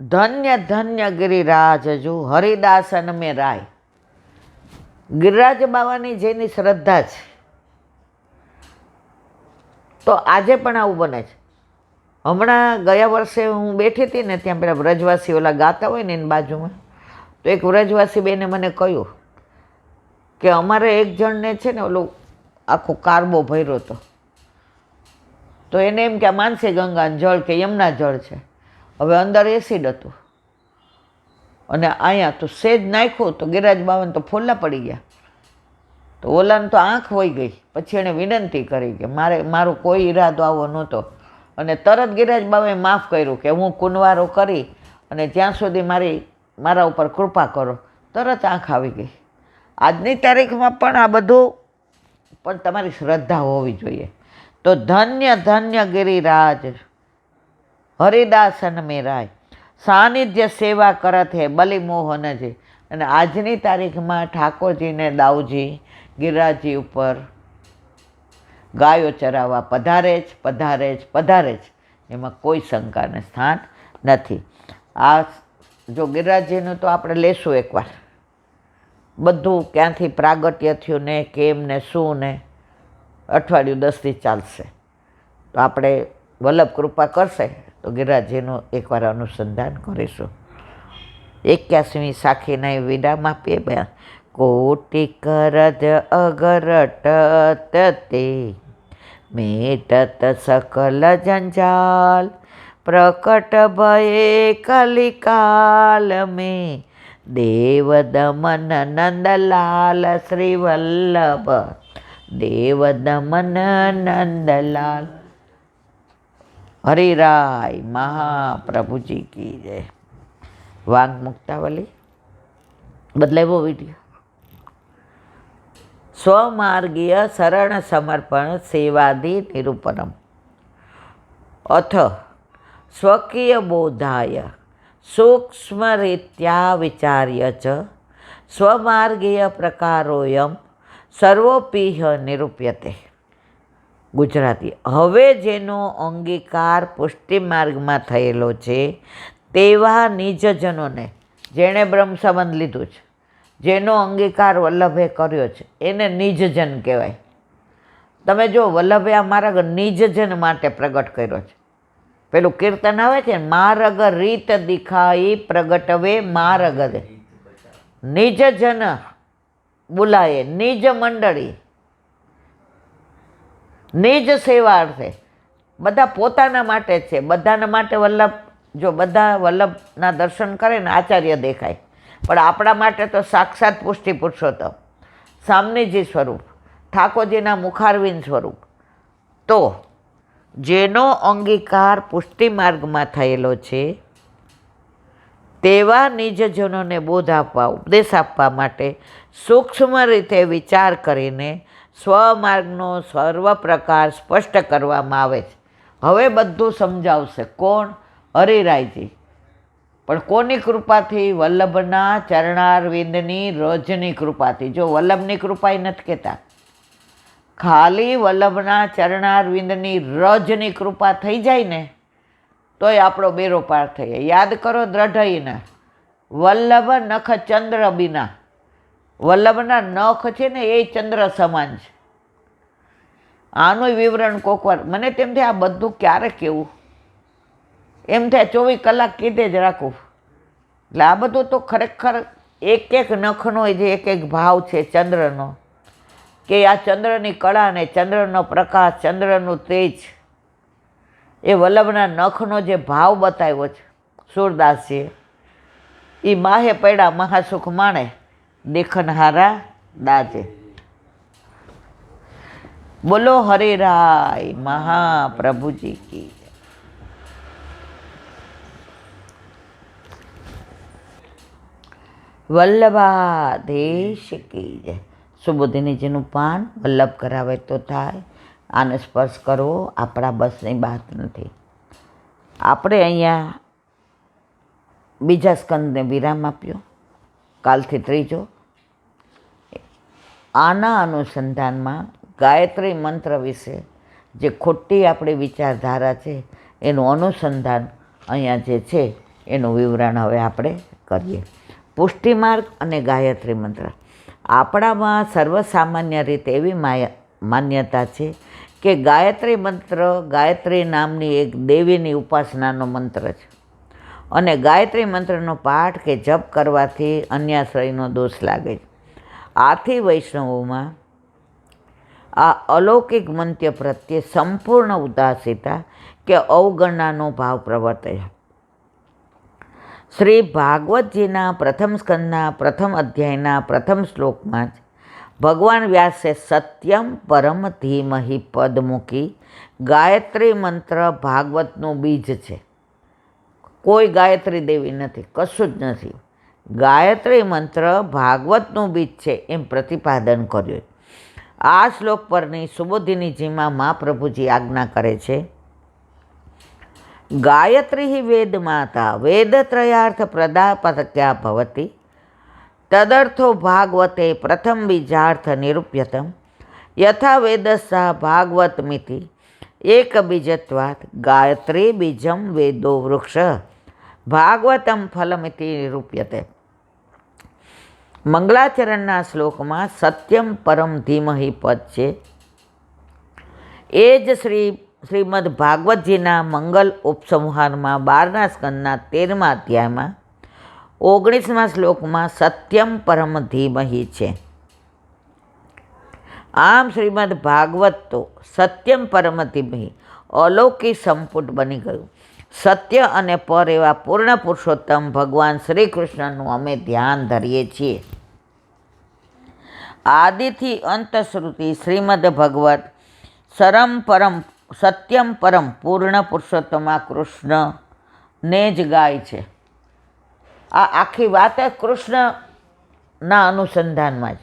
ધન્ય ધન્ય ગિરિરાજ જો હરિદાસન મેં રાય. ગિરિરાજ બાવાની જેની શ્રદ્ધા છે તો આજે પણ આવું બને છે. હમણાં ગયા વર્ષે હું બેઠી હતી ને, ત્યાં પેલા વ્રજવાસી ઓલા ગાતા હોય ને એની બાજુમાં, તો એક વ્રજવાસી બેને મને કહ્યું કે અમારે એક જણને છે ને ઓલું આખો કારબો ભર્યો હતો, તો એને એમ કે આ માનસી ગંગાનું જળ કે યમુના જળ છે. હવે અંદર એસિડ હતું અને અહીંયા તો સેજ નાખ્યું તો ગિરિરાજ બાવાને તો ફોલ્લા પડી ગયા. તો ઓલાને તો આંખ વહી ગઈ. પછી એણે વિનંતી કરી કે મારો કોઈ ઈરાદો આવો નહોતો, અને તરત ગિરિરાજ બાવાએ માફ કર્યું કે હું કુંવારો કરી અને જ્યાં સુધી મારા ઉપર કૃપા કરો. તરત આંખ આવી ગઈ. આજની તારીખમાં પણ આ બધું પણ તમારી શ્રદ્ધા હોવી જોઈએ. તો ધન્ય ધન્ય ગિરિરાજ હરિદાસન મેં રાય, સાનિધ્ય સેવા કરત હે બલિ મોહનજી. અને આજની તારીખમાં ઠાકોરજીને દાઉજી ગિરિરાજજી ઉપર ગાયો ચરાવવા પધારે જ પધારે જ પધારે જ, એમાં કોઈ શંકાને સ્થાન નથી. આ જો ગિરિરાજજીનું તો આપણે લેશું એકવાર, બધું ક્યાંથી પ્રાગટ્ય થયું ને કેમ ને શું ને, અઠવાડિયું 10 દી ચાલશે. તો આપણે વલ્લભ કૃપા કરશે તો ગિરિરાજજીનું એકવાર અનુસંધાન કરીશું. 81મી સાખીના વિરામ આપીએ. બે કોટિ કરજ અગરટ તે મેટત સકલ જંજાલ, પ્રકટ ભયે કલિકાલ મેં દેવ દમન નંદલાલ શ્રી વલ્લભ, દેવ દમન નંદલાલ. હરિરાય મહાપ્રભુજી કી જય. Wang મુક્તાવલી બદલાવ્યો video. સ્વમાર્ગીય શરણ સમર્પણ સેવાદિ નિરૂપણમ અથ સ્વકીય બોધાય સૂક્ષ્મ રીત્યા વિચાર્ય ચ સ્વમાર્ગીય પ્રકારોયમ સર્વોપીહ નિરૂપ્યતે. ગુજરાતી. હવે જેનો અંગીકાર પુષ્ટિ માર્ગમાં થયેલો છે તેવા નિજજનોને, જેણે બ્રહ્મ સંબંધ લીધું છે, જેનો અંગીકાર વલ્લભે કર્યો છે, એને નિજજન કહેવાય. તમે જો વલ્લભે આ માર્ગ નિજજન માટે પ્રગટ કર્યો છે. પેલું કીર્તન આવે છે ને, માર્ગ રીત દિખાઈ પ્રગટવે માર્ગ દે, નિજજન બોલાય, નિજ મંડળી, નિજ સેવાર્થે, બધા પોતાના માટે છે. બધાના માટે વલ્લભ, જો બધા વલ્લભના દર્શન કરે ને આચાર્ય દેખાય, પણ આપણા માટે તો સાક્ષાત પુષ્ટિ પુરુષોત્તમ સામનેજી સ્વરૂપ, ઠાકોરજીના મુખારવિંદ સ્વરૂપ. તો જેનો અંગીકાર પુષ્ટિ માર્ગમાં થયેલો છે તેવા નિજજનોને બોધ આપવા, ઉપદેશ આપવા માટે સૂક્ષ્મ રીતે વિચાર કરીને સ્વમાર્ગનો સર્વ પ્રકાર સ્પષ્ટ કરવામાં આવે છે. હવે બધું સમજાવશે. કોણ? હરિરાયજી. પણ કોની કૃપાથી? વલ્લભના ચરણારવિંદની રજની કૃપાથી. જો વલ્લભની કૃપા નથી કહેતા, ખાલી વલ્લભના ચરણારવિંદની રજની કૃપા થઈ જાય ને તોય આપણો બેરો પાર થઈ જાય. યાદ કરો દ્રઢઈના વલ્લભ નખ ચંદ્ર બિના. વલ્લભના નખ છે ને એ ચંદ્ર સમાન છે. આનું વિવરણ કોકવાર મને તેમ થાય આ બધું ક્યારે કેવું, એમ થાય 24 કલાક કીધે જ રાખવું. એટલે આ બધું તો ખરેખર એક એક નખનો જે એક એક ભાવ છે ચંદ્રનો, કે આ ચંદ્રની કળા ને ચંદ્રનો પ્રકાશ, ચંદ્રનું તેજ, એ વલ્લભના નખનો જે ભાવ બતાવ્યો છે સુરદાસજીએ, એ માહે પડ્યા મહાસુખ માણે દેખનહારા દાજે. બોલો હરિરાય મહાપ્રભુજી કી. વલ્લભાધીશ કી જય. સુબોધિનીજીનું પાન વલ્લભ કરાવે તો થાય. આને સ્પર્શ કરવો આપણા બસની વાત નથી. આપણે અહીંયા બીજા સ્કંદને વિરામ આપ્યો, કાલથી ત્રીજો. આના અનુસંધાનમાં ગાયત્રી મંત્ર વિશે જે ખોટી આપણી વિચારધારા છે એનું અનુસંધાન અહીંયા જે છે એનું વિવરણ હવે આપણે કરીએ. પુષ્ટિમાર્ગ અને ગાયત્રી મંત્ર. આપણામાં સર્વસામાન્ય રીતે એવી માન્યતા છે કે ગાયત્રી મંત્ર ગાયત્રી નામની એક દેવીની ઉપાસનાનો મંત્ર છે અને ગાયત્રી મંત્રનો પાઠ કે જપ કરવાથી અન્યાશ્રયનો દોષ લાગે છે. આથી વૈષ્ણવોમાં આ અલૌકિક મંત્ર પ્રત્યે સંપૂર્ણ ઉદાસીનતા કે અવગણનાનો ભાવ પ્રવર્તે છે. શ્રી ભાગવતજીના પ્રથમ સ્કંદના પ્રથમ અધ્યાયના પ્રથમ શ્લોકમાં જ ભગવાન વ્યાસે સત્યમ પરમ ધીમહિ પદ મૂકી ગાયત્રી મંત્ર ભાગવતનું બીજ છે. કોઈ ગાયત્રી દેવી નથી, કશું જ નથી. ગાયત્રી મંત્ર ભાગવતનું બીજ છે એમ પ્રતિપાદન કર્યું. આ શ્લોક પરની સુબોધિનીજીમાં મહાપ્રભુજી આજ્ઞા કરે છે, ગાયત્રી વેદ માતા વેદત્રયાર્થ પ્રદાપત્યા ભવતી તદર્થો ભાગવતે પ્રથમ બીજાર્થ નિરૂપ્યતમ યથા વેદસ્સા ભાગવતમિતિ એક બીજત્વાત ગાયત્રી બીજમ વેદો વૃક્ષ ભાગવતમ ફલમિતિ નિરૂપ્યતે. મંગલાચરણના શ્લોકમાં સત્યમ પરમ ધીમહિ પદ છે. એ જ શ્રીમદ ભાગવતજીના મંગલ ઉપસંહારમાં 12મા સ્કંદના 13મા અધ્યાયમાં 19મા શ્લોકમાં સત્યમ પરમ ધીમહિ છે. આમ શ્રીમદ ભાગવત તો સત્યમ પરમ ધીમહિ અલૌકિક સંપુટ બની ગયું. સત્ય અને પર એવા પૂર્ણ પુરુષોત્તમ ભગવાન શ્રી કૃષ્ણનું અમે ધ્યાન ધરીએ છીએ. આદિથી અંત શ્રુતિ શ્રીમદ ભગવત સત્યમ પરમ પૂર્ણ પુરુષોત્તમા કૃષ્ણને જ ગાય છે. આ આખી વાત કૃષ્ણના અનુસંધાનમાં જ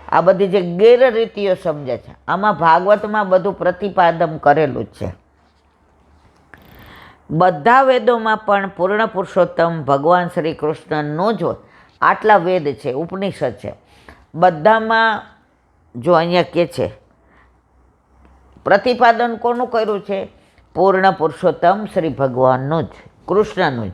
આ બધી જે ગેરરીતિઓ સમજે છે, આમાં ભાગવતમાં બધું પ્રતિપાદન કરેલું જ છે. બધા વેદોમાં પણ પૂર્ણ પુરુષોત્તમ ભગવાન શ્રી કૃષ્ણનું જ આટલા વેદ છે, ઉપનિષદ છે, બધામાં જો અહીંયા કહે છે પ્રતિપાદન કોનું કર્યું છે? પૂર્ણ પુરુષોત્તમ શ્રી ભગવાનનું જ, કૃષ્ણનું જ.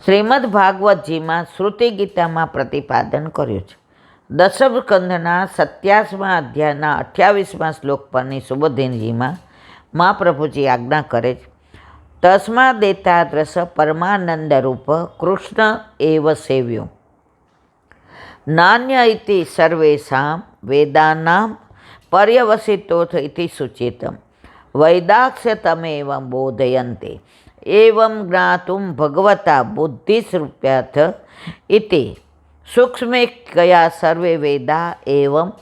શ્રીમદ ભાગવતજીમાં શ્રુતિ ગીતામાં પ્રતિપાદન કર્યું છે. દશમ સ્કંદના 27મા અધ્યાયના 28મા શ્લોક પરની સુબોધિનીજીમાં મહાપ્રભુજી આજ્ઞા કરે છે, તસ્મા દેતાદ્રસ પરમાનંદ રૂપ કૃષ્ણ એવ સેવ્યો નાન્ય ઇતિ સર્વેષાં વેદાનાં પર્યવસિતોથ ઇતિ સુચિતમ વૈદાક્ષ્ય તમેવ બોધયન્તે એવં જ્ઞાતુમ ભગવતા બુદ્ધિસ્વરૂપ્યાથ ઇતિ સૂક્ષ્મે કયા સર્વે વેદા એવં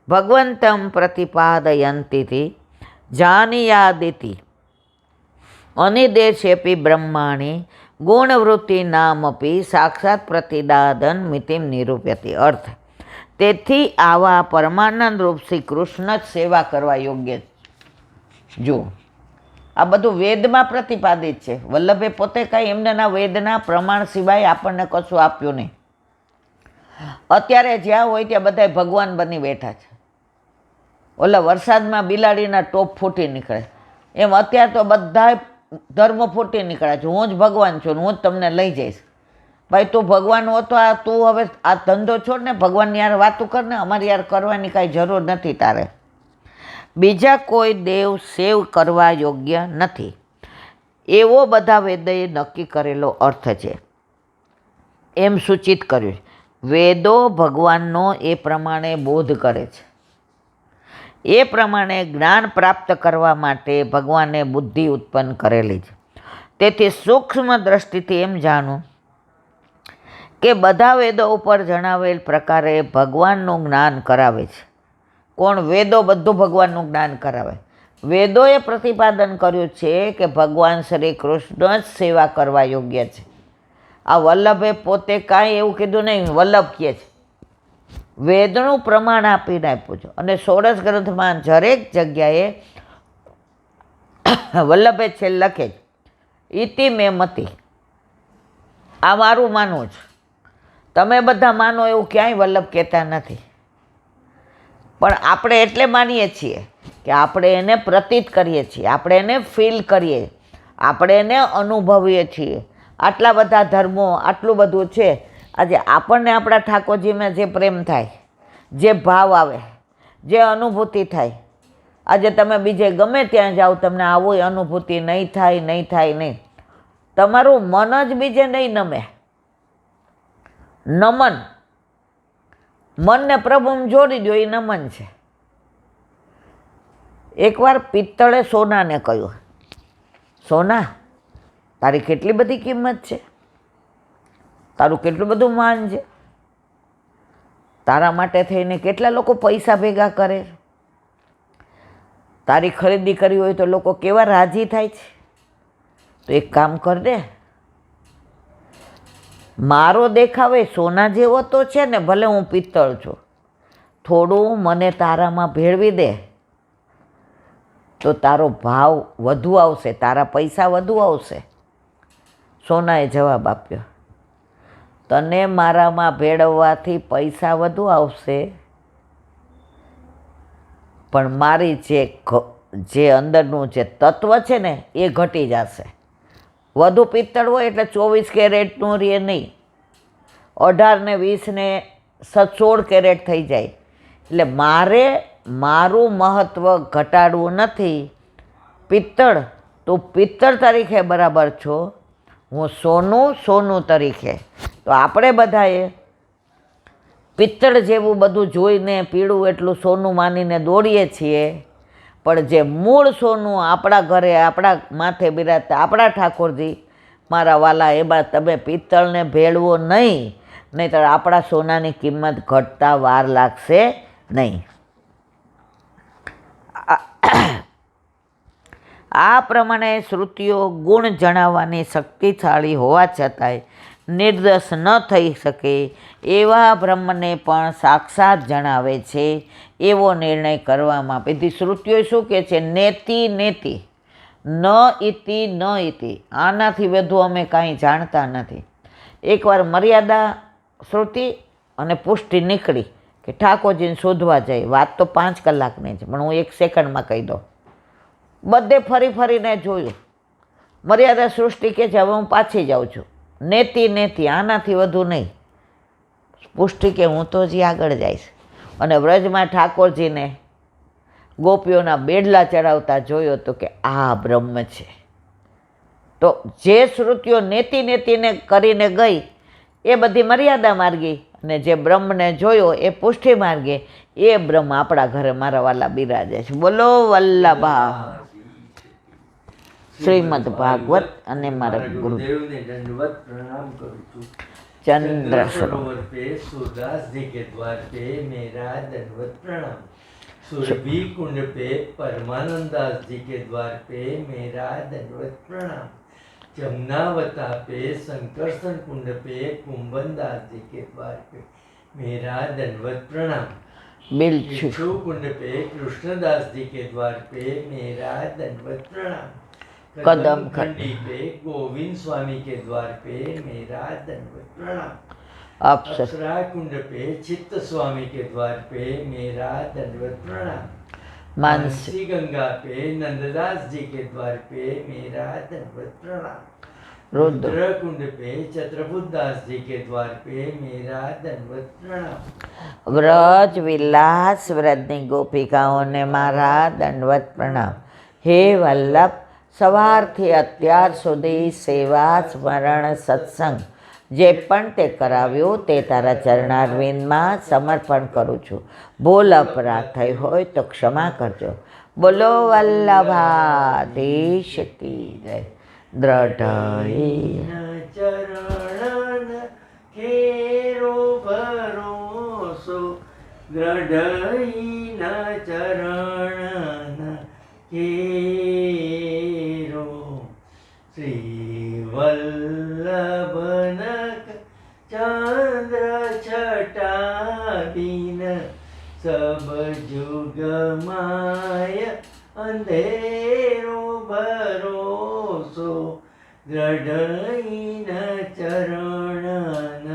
ભગવંતં પ્રતિપાદયન્તિ જાનીયાદિતિ અનિદેશેપી બ્રહ્માણી ગુણવૃત્તિ નામપી સાક્ષાત પ્રતિદાદન મિતિમ નિરૂપ્યતિ. અર્થ, તેથી આવા પરમાનંદ રૂપ શ્રી કૃષ્ણ જ સેવા કરવા યોગ્ય. જો આ બધું વેદમાં પ્રતિપાદિત છે. વલ્લભે પોતે કાંઈ એમના વેદના પ્રમાણ સિવાય આપણને કશું આપ્યું નહીં. અત્યારે જ્યાં હોય ત્યાં બધા ભગવાન બની બેઠા છે. ઓલા વરસાદમાં બિલાડીના ટોપ ફૂટી નીકળે એમ અત્યારે તો બધા ધર્મ ફૂટી નીકળ્યા છે. હું જ ભગવાન છું, હું જ તમને લઈ જઈશ. ભાઈ તું ભગવાન હો તો તું હવે આ ધંધો છોડ ને, ભગવાનની યાર વાતું કર ને. અમારી યાર કરવાની કાંઈ જરૂર નથી તારે. બીજા કોઈ દેવ સેવ કરવા યોગ્ય નથી એવો બધા વેદોએ નક્કી કરેલો અર્થ છે એમ સૂચિત કર્યું છે. વેદો ભગવાનનો એ પ્રમાણે બોધ કરે છે. એ પ્રમાણે જ્ઞાન પ્રાપ્ત કરવા માટે ભગવાને બુદ્ધિ ઉત્પન્ન કરેલી છે. તેથી સૂક્ષ્મ દ્રષ્ટિથી એમ જાણવું કે બધા વેદો ઉપર જણાવેલ પ્રકારે ભગવાનનું જ્ઞાન કરાવે છે. કોણ? વેદો બધું ભગવાનનું જ્ઞાન કરાવે. વેદોએ પ્રતિપાદન કર્યું છે કે ભગવાન શ્રી કૃષ્ણ જ સેવા કરવા યોગ્ય છે. આ વલ્લભે પોતે કાંઈ એવું કીધું નહીં, વલ્લભ કહે છે. વેદનું પ્રમાણ આપીને આપ્યું છે. અને ષોડશ ગ્રંથમાં દરેક જગ્યાએ વલ્લભે છેલ્લે લખે છે, ઇતિ મે મતિ. આ મારું માનવું છે, તમે બધા માનો એવું ક્યાંય વલ્લભ કહેતા નથી. પણ આપણે એટલે માનીએ છીએ કે આપણે એને પ્રતીત કરીએ છીએ, આપણે એને ફીલ કરીએ. આપણે એને અનુભવીએ છીએ. આટલા બધા ધર્મો, આટલું બધું છે. આજે આપણને આપણા ઠાકોરજીમાં જે પ્રેમ થાય, જે ભાવ આવે, જે અનુભૂતિ થાય, આજે તમે બીજે ગમે ત્યાં જાઓ તમને આવું અનુભૂતિ નહીં થાય, નહીં થાય, નહીં. તમારું મન જ બીજે નહીં નમે. નમન, મનને પ્રભુમાં જોડી દો, એ નમન છે. એકવાર પિત્તળે સોનાને કહ્યું, સોના, તારી કેટલી બધી કિંમત છે, તારું કેટલું બધું માન છે, તારા માટે થઈને કેટલા લોકો પૈસા ભેગા કરે, તારી ખરીદી કરી હોય તો લોકો કેવા રાજી થાય છે. તો એક કામ કર દે, મારો દેખાવે સોના જેવો તો છે ને, ભલે હું પિત્તળ છું, થોડું મને તારામાં ભેળવી દે તો તારો ભાવ વધુ આવશે, તારા પૈસા વધુ આવશે. સોનાએ જવાબ આપ્યો, તને મારામાં ભેળવવાથી પૈસા વધુ આવશે, પણ મારી જે અંદરનું જે તત્વ છે ને એ ઘટી જશે. વધુ પિત્તળ હોય એટલે 24 કેરેટનું રહે નહીં, 18 ને 20 ને 16 કેરેટ થઈ જાય. એટલે મારું મહત્ત્વ ઘટાડવું નથી. પિત્તળ, તું પિત્તળ તરીકે બરાબર છો, હું સોનું તરીકે. તો આપણે બધાએ પિત્તળ જેવું બધું જોઈને પીળું એટલું સોનું માનીને દોડીએ છીએ, પણ જે મૂળ સોનું આપણા ઘરે, આપણા માથે બિરાજતા આપણા ઠાકોરજી, મારા વાલા, એમાં તમે પિત્તળને ભેળવો નહીં, નહીંતર આપણા સોનાની કિંમત ઘટતા વાર લાગશે નહીં. આ પ્રમાણે શ્રુતિઓ ગુણ જણાવવાની શક્તિશાળી હોવા છતાંય નિર્દોષ ન થઈ શકે એવા બ્રહ્મને પણ સાક્ષાત જણાવે છે, એવો નિર્ણય કરવામાં. બધી શ્રુતિઓ શું કહે છે? નેતિ નેતિ, ન ઇતિ ન ઇતિ. આનાથી વધુ અમે કાંઈ જાણતા નથી. એકવાર મર્યાદા શ્રુતિ અને પુષ્ટિ નીકળી કે ઠાકોરજીને શોધવા જાય. વાત તો 5 કલાકની છે, પણ હું 1 સેકન્ડમાં કહી દઉં. બધે ફરી ફરીને જોયું. મર્યાદા સૃષ્ટિ કે છે હવે હું પાછી જાઉં છું. નેતિ નેતિ, આનાથી વધુ નહીં. પુષ્ટિ કે હું તો હજી આગળ જઈશ. અને વ્રજમાં ઠાકોરજીને ગોપીઓના બેડલા ચડાવતા જોયો તો કે આ બ્રહ્મ છે. તો જે શ્રુતિઓ નેતિ નેતિને કરીને ગઈ એ બધી મર્યાદા માર્ગી, અને જે બ્રહ્મને જોયો એ પુષ્ટિ માર્ગે, એ બ્રહ્મ આપણા ઘરે મારા વાલા બિરાજે છે. બોલો વલ્લભા શ્રીમદ ભાગવત. અને મારા ગુરુદેવને દંડવત પ્રણામ કરું છું. चंद्र सरोवर पे सूरदास जी के द्वार पे मेरा दंडवत प्रणाम. सुरभि कुंड पे परमानंद दास जी के द्वार पे मेरा दंडवत प्रणाम. जमुनावता पे संकर्षण कुंड पे कुंभन दास जी के द्वार पे मेरा दंडवत प्रणाम. बिल्चु कुंड पे कृष्णदास जी के द्वार पे मेरा दंडवत प्रणाम. कदम खंडी पे गोविंद स्वामी के द्वार पे मेरा दंडवत प्रणाम. अप्सरा कुंड पे चित्त स्वामी के द्वार पे मेरा दंडवत प्रणाम. मानसी गंगा पे नंददास जी के द्वार पे मेरा दंडवत प्रणाम. रुद्र कुंड पे छत्रपुत दास जी के द्वार पे मेरा दंडवत प्रणाम. व्रज विलास व्रजनी गोपिकाओने मारा दंडवत प्रणाम. हे वल्लभ, સવારથી અત્યાર સુધી સેવા, સ્મરણ, સત્સંગ જે પણ તે કરાવ્યું તે તારા ચરણારવિંદમાં સમર્પણ કરું છું. ભૂલ અપરાધ થઈ હોય તો ક્ષમા કરજો. બોલો વલ્લભાધીશ કી જય. દ્રઢ ચરણ ખેરો ભરોસો, દ્રઢ ચરણ કેરો. શ્રી વલ્લભનક ચંદ્ર છટાબીન, સબ જુગ માય અંધેરો ભરોસો, દ્રઢ ચરણ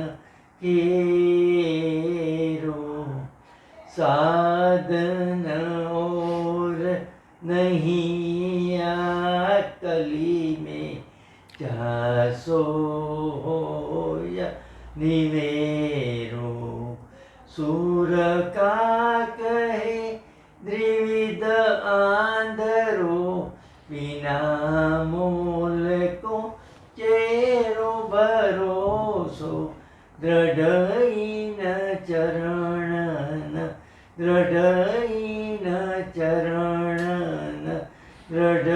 કેરો. સાધન ઓર नहीं कली में जासो होया निवेरो सूर का कहे द्विविध आंधरो बिना मूल को चेरो भरोसो दृढ़ चरण दृढ़ चरण दृढ़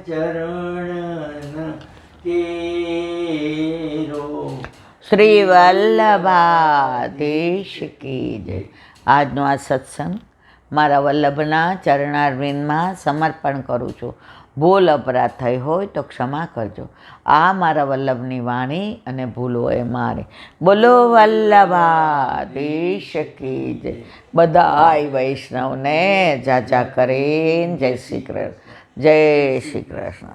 चरण केरो। શ્રી વલ્લભાધીશ કી જય. આજનો આ સત્સંગ મારા વલ્લભના ચરણારવિંદમાં સમર્પણ કરું છું. ભૂલ અપરાધ થઈ હોય તો ક્ષમા કરજો. આ મારા વલ્લભની વાણી અને ભૂલો એ મારી. બોલો વલ્લભાધીશ કી જય. બધાય વૈષ્ણવને જાજા કરીને જય શ્રી કૃષ્ણ. જય શ્રી કૃષ્ણ.